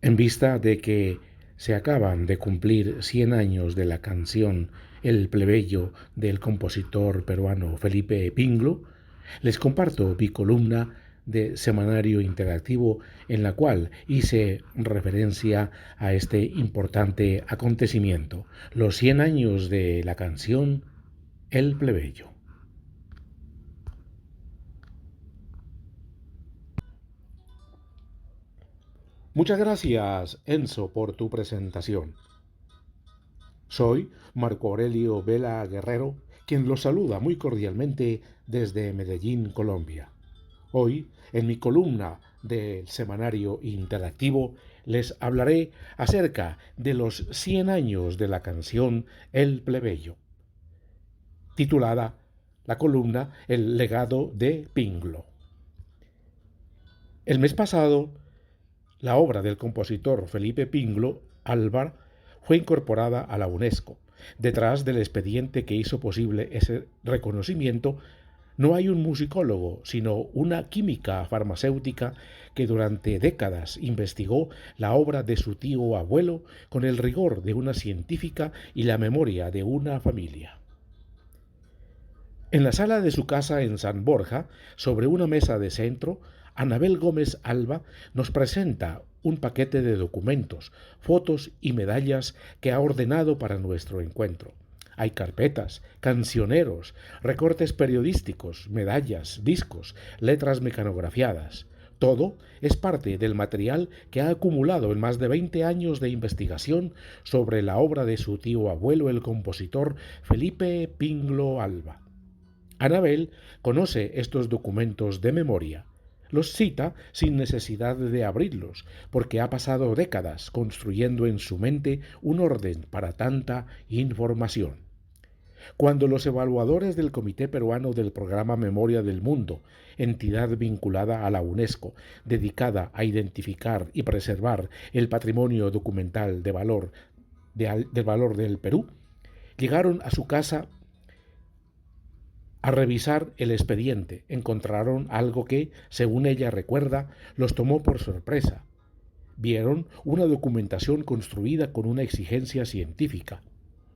En vista de que se acaban de cumplir 100 años de la canción El plebeyo del compositor peruano Felipe Pinglo, les comparto mi columna de semanario interactivo en la cual hice referencia a este importante acontecimiento, los 100 años de la canción El plebeyo. Muchas gracias, Enzo, por tu presentación. Soy Marco Aurelio Vela Guerrero, quien los saluda muy cordialmente desde Medellín, Colombia. Hoy, en mi columna del semanario interactivo, les hablaré acerca de los 100 años de la canción El Plebeyo, titulada la columna El legado de Pinglo. El mes pasado, la obra del compositor Felipe Pinglo Álvar fue incorporada a la UNESCO. Detrás del expediente que hizo posible ese reconocimiento no hay un musicólogo, sino una química farmacéutica que durante décadas investigó la obra de su tío abuelo con el rigor de una científica y la memoria de una familia. En la sala de su casa en San Borja, sobre una mesa de centro, Anabel Gómez Alba nos presenta un paquete de documentos, fotos y medallas que ha ordenado para nuestro encuentro. Hay carpetas, cancioneros, recortes periodísticos, medallas, discos, letras mecanografiadas. Todo es parte del material que ha acumulado en más de 20 años de investigación sobre la obra de su tío abuelo, el compositor Felipe Pinglo Alba. Anabel conoce estos documentos de memoria. Los cita sin necesidad de abrirlos, porque ha pasado décadas construyendo en su mente un orden para tanta información. Cuando los evaluadores del Comité Peruano del Programa Memoria del Mundo, entidad vinculada a la UNESCO, dedicada a identificar y preservar el patrimonio documental del valor del Perú, llegaron a su casa a revisar el expediente, encontraron algo que, según ella recuerda, los tomó por sorpresa. Vieron una documentación construida con una exigencia científica.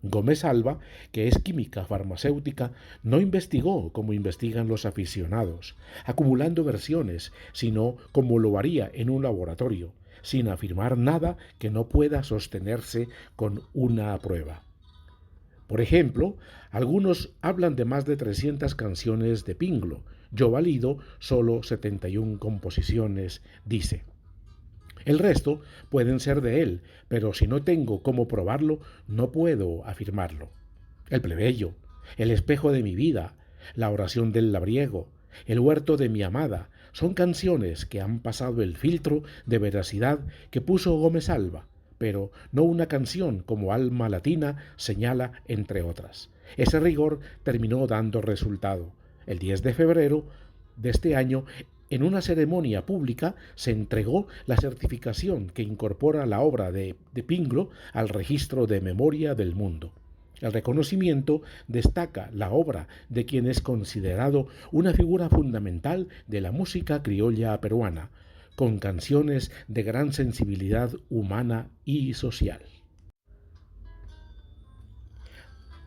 Gómez Alba, que es química farmacéutica, no investigó como investigan los aficionados, acumulando versiones, sino como lo haría en un laboratorio, sin afirmar nada que no pueda sostenerse con una prueba. Por ejemplo, algunos hablan de más de 300 canciones de Pinglo. Yo valido solo 71 composiciones, dice. El resto pueden ser de él, pero si no tengo cómo probarlo, no puedo afirmarlo. El plebeyo, el espejo de mi vida, la oración del labriego, el huerto de mi amada, son canciones que han pasado el filtro de veracidad que puso Gómez Alba, pero no una canción como Alma Latina señala entre otras. Ese rigor terminó dando resultado. El 10 de febrero de este año, en una ceremonia pública, se entregó la certificación que incorpora la obra de Pinglo al registro de memoria del mundo. El reconocimiento destaca la obra de quien es considerado una figura fundamental de la música criolla peruana, con canciones de gran sensibilidad humana y social.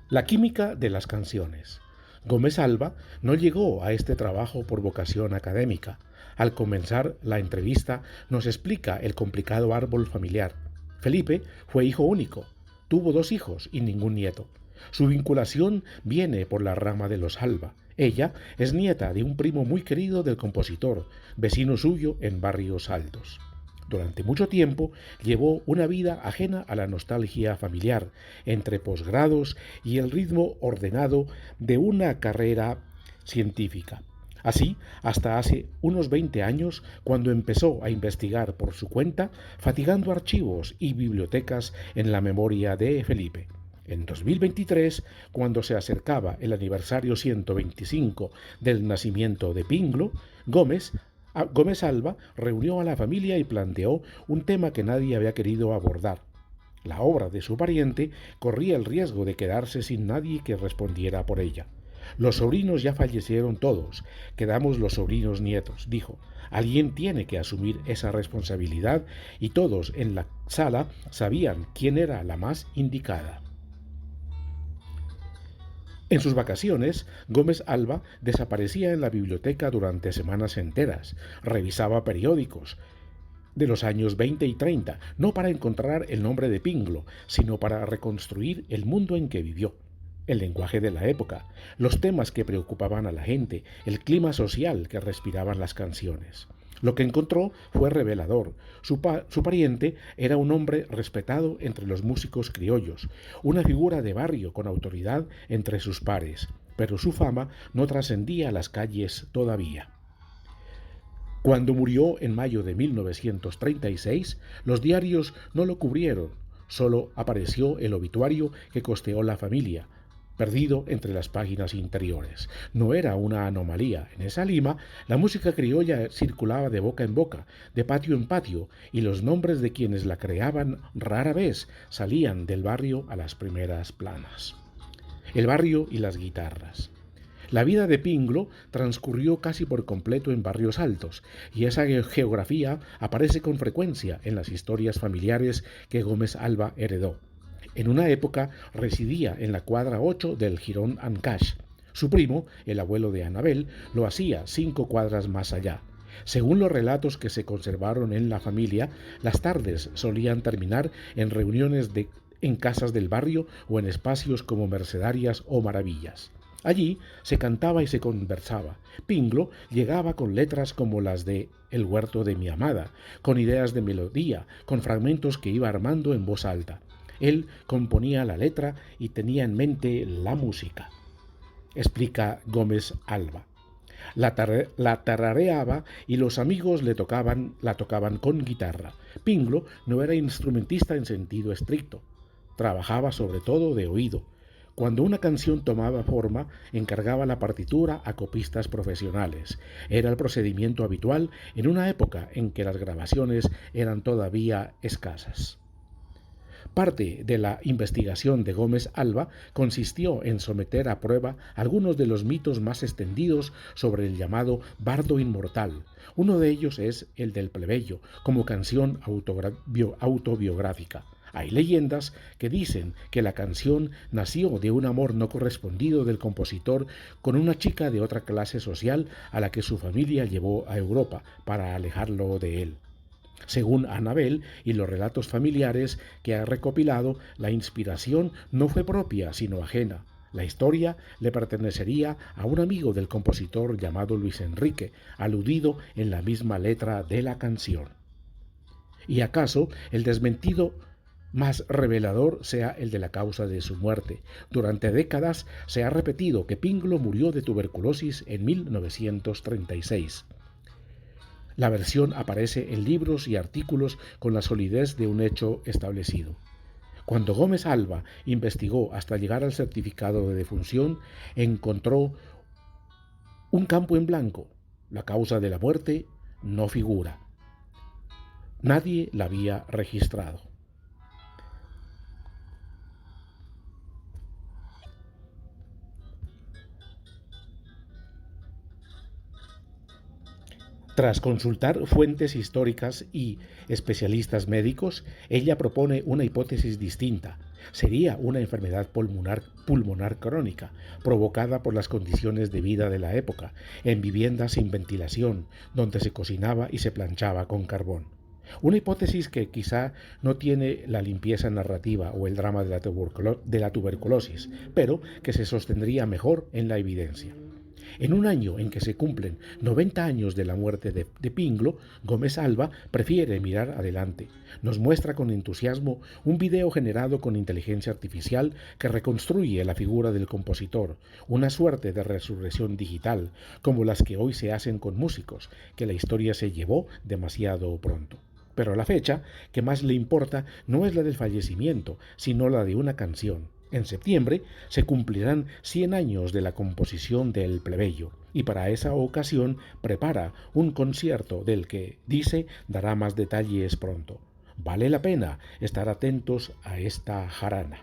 La química de las canciones. Gómez Alba no llegó a este trabajo por vocación académica. Al comenzar la entrevista nos explica el complicado árbol familiar. Felipe fue hijo único, tuvo 2 hijos y ningún nieto. Su vinculación viene por la rama de los Alba. Ella es nieta de un primo muy querido del compositor, vecino suyo en Barrios Altos. Durante mucho tiempo llevó una vida ajena a la nostalgia familiar, entre posgrados y el ritmo ordenado de una carrera científica. Así, hasta hace unos 20 años, cuando empezó a investigar por su cuenta, fatigando archivos y bibliotecas en la memoria de Felipe. En 2023, cuando se acercaba el aniversario 125 del nacimiento de Pinglo, Gómez Alba reunió a la familia y planteó un tema que nadie había querido abordar. La obra de su pariente corría el riesgo de quedarse sin nadie que respondiera por ella. Los sobrinos ya fallecieron todos, quedamos los sobrinos nietos, dijo. Alguien tiene que asumir esa responsabilidad y todos en la sala sabían quién era la más indicada. En sus vacaciones, Gómez Alba desaparecía en la biblioteca durante semanas enteras, revisaba periódicos de los años 20 y 30, no para encontrar el nombre de Pinglo, sino para reconstruir el mundo en que vivió, el lenguaje de la época, los temas que preocupaban a la gente, el clima social que respiraban las canciones. Lo que encontró fue revelador. Su pariente era un hombre respetado entre los músicos criollos, una figura de barrio con autoridad entre sus pares, pero su fama no trascendía las calles todavía. Cuando murió en mayo de 1936, los diarios no lo cubrieron, solo apareció el obituario que costeó la familia, perdido entre las páginas interiores. No era una anomalía. En esa Lima, la música criolla circulaba de boca en boca, de patio en patio, y los nombres de quienes la creaban rara vez salían del barrio a las primeras planas. El barrio y las guitarras. La vida de Pinglo transcurrió casi por completo en barrios altos, y esa geografía aparece con frecuencia en las historias familiares que Gómez Alba heredó. En una época residía en la cuadra 8 del Jirón Ancash. Su primo, el abuelo de Anabel, lo hacía 5 cuadras más allá. Según los relatos que se conservaron en la familia, las tardes solían terminar en reuniones en casas del barrio o en espacios como Mercedarias o Maravillas. Allí se cantaba y se conversaba. Pinglo llegaba con letras como las de El huerto de mi amada, con ideas de melodía, con fragmentos que iba armando en voz alta. Él componía la letra y tenía en mente la música, explica Gómez Alba. La tarareaba y los amigos la tocaban con guitarra. Pinglo no era instrumentista en sentido estricto. Trabajaba sobre todo de oído. Cuando una canción tomaba forma, encargaba la partitura a copistas profesionales. Era el procedimiento habitual en una época en que las grabaciones eran todavía escasas. Parte de la investigación de Gómez Alba consistió en someter a prueba algunos de los mitos más extendidos sobre el llamado bardo inmortal. Uno de ellos es el del plebeyo, como canción autobiográfica. Hay leyendas que dicen que la canción nació de un amor no correspondido del compositor con una chica de otra clase social a la que su familia llevó a Europa para alejarlo de él. Según Anabel y los relatos familiares que ha recopilado, la inspiración no fue propia, sino ajena. La historia le pertenecería a un amigo del compositor llamado Luis Enrique, aludido en la misma letra de la canción. ¿Y acaso el desmentido más revelador sea el de la causa de su muerte? Durante décadas se ha repetido que Pinglo murió de tuberculosis en 1936. La versión aparece en libros y artículos con la solidez de un hecho establecido. Cuando Gómez Alba investigó hasta llegar al certificado de defunción, encontró un campo en blanco. La causa de la muerte no figura. Nadie la había registrado. Tras consultar fuentes históricas y especialistas médicos, ella propone una hipótesis distinta. Sería una enfermedad pulmonar crónica, provocada por las condiciones de vida de la época, en viviendas sin ventilación, donde se cocinaba y se planchaba con carbón. Una hipótesis que quizá no tiene la limpieza narrativa o el drama de la tuberculosis, pero que se sostendría mejor en la evidencia. En un año en que se cumplen 90 años de la muerte de Pinglo, Gómez Alba prefiere mirar adelante. Nos muestra con entusiasmo un video generado con inteligencia artificial que reconstruye la figura del compositor, una suerte de resurrección digital, como las que hoy se hacen con músicos, que la historia se llevó demasiado pronto. Pero la fecha que más le importa no es la del fallecimiento, sino la de una canción. En septiembre se cumplirán 100 años de la composición del Plebeyo y para esa ocasión prepara un concierto del que, dice, dará más detalles pronto. Vale la pena estar atentos a esta jarana.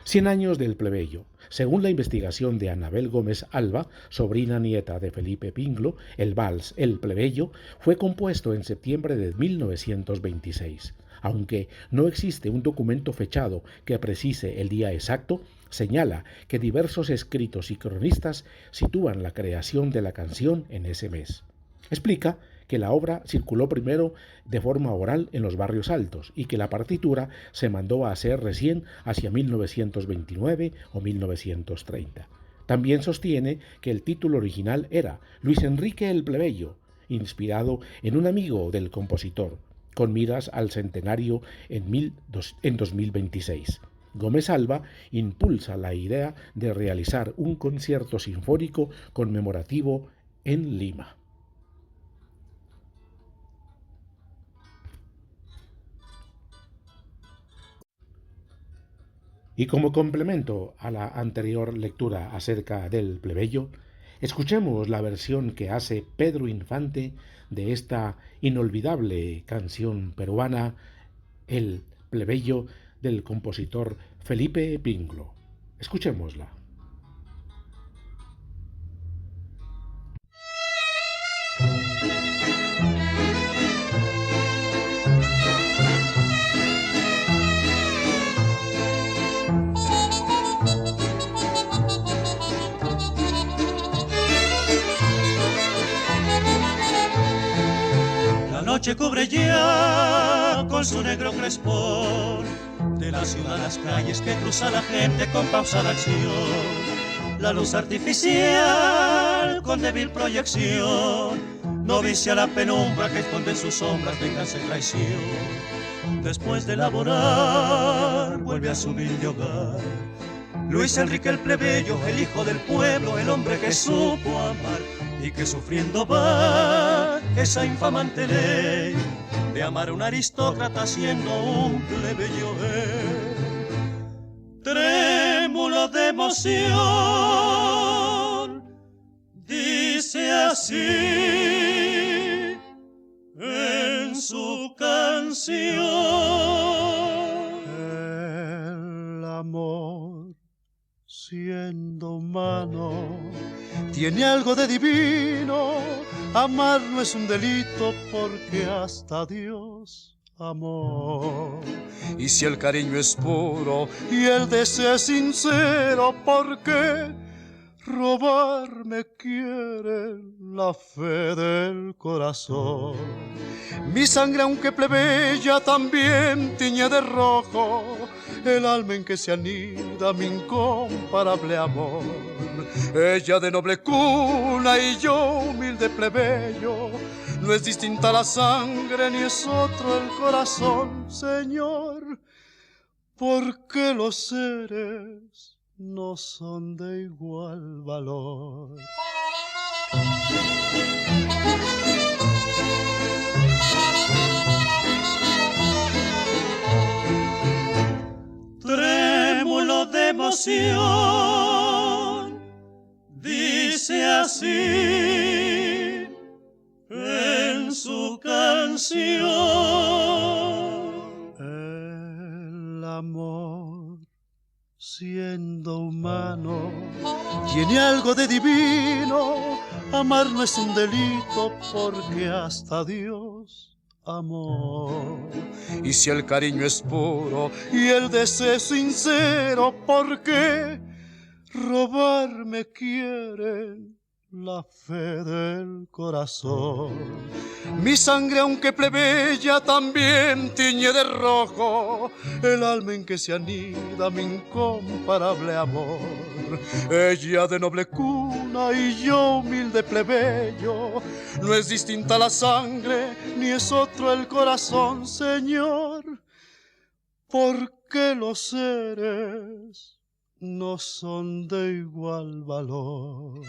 Cien años del plebeyo. Según la investigación de Anabel Gómez Alba, sobrina nieta de Felipe Pinglo, el vals El plebeyo fue compuesto en septiembre de 1926. Aunque no existe un documento fechado que precise el día exacto, señala que diversos escritos y cronistas sitúan la creación de la canción en ese mes. Explica que la obra circuló primero de forma oral en los barrios altos y que la partitura se mandó a hacer recién hacia 1929 o 1930. También sostiene que el título original era Luis Enrique el Plebeyo, inspirado en un amigo del compositor, con miras al centenario en 2026. Gómez Alba impulsa la idea de realizar un concierto sinfónico conmemorativo en Lima. Y como complemento a la anterior lectura acerca del plebeyo, escuchemos la versión que hace Pedro Infante de esta inolvidable canción peruana, El plebeyo, del compositor Felipe Pinglo. Escuchémosla. La noche cubre ya con su negro crespón de la ciudad las calles que cruza la gente con pausada acción. La luz artificial con débil proyección no vicia la penumbra que esconde en sus sombras venganza y traición. Después de laborar vuelve a su humilde hogar Luis Enrique el plebeyo, el hijo del pueblo, el hombre que supo amar y que sufriendo va esa infamante ley de amar a un aristócrata siendo un plebeyo él. Trémulo de emoción, dice así en su canción. El amor, siendo humano, tiene algo de divino. Amar no es un delito porque hasta Dios amó. Y si el cariño es puro y el deseo es sincero, ¿por qué robarme quiere la fe del corazón? Mi sangre, aunque plebeya, también tiñe de rojo el alma en que se anida mi incomparable amor. Ella de noble cuna y yo humilde plebeyo, no es distinta la sangre ni es otro el corazón, Señor, porque los seres no son de igual valor. Trémulo de emoción, dice así en su canción. El amor, siendo humano, tiene algo de divino. Amar no es un delito porque hasta Dios amó. Y si el cariño es puro y el deseo es sincero, ¿por qué robarme quieren la fe del corazón? Mi sangre, aunque plebeya, también tiñe de rojo el alma en que se anida mi incomparable amor. Ella de noble cuna y yo humilde plebeyo, no es distinta la sangre ni es otro el corazón, Señor, porque los seres no son de igual valor.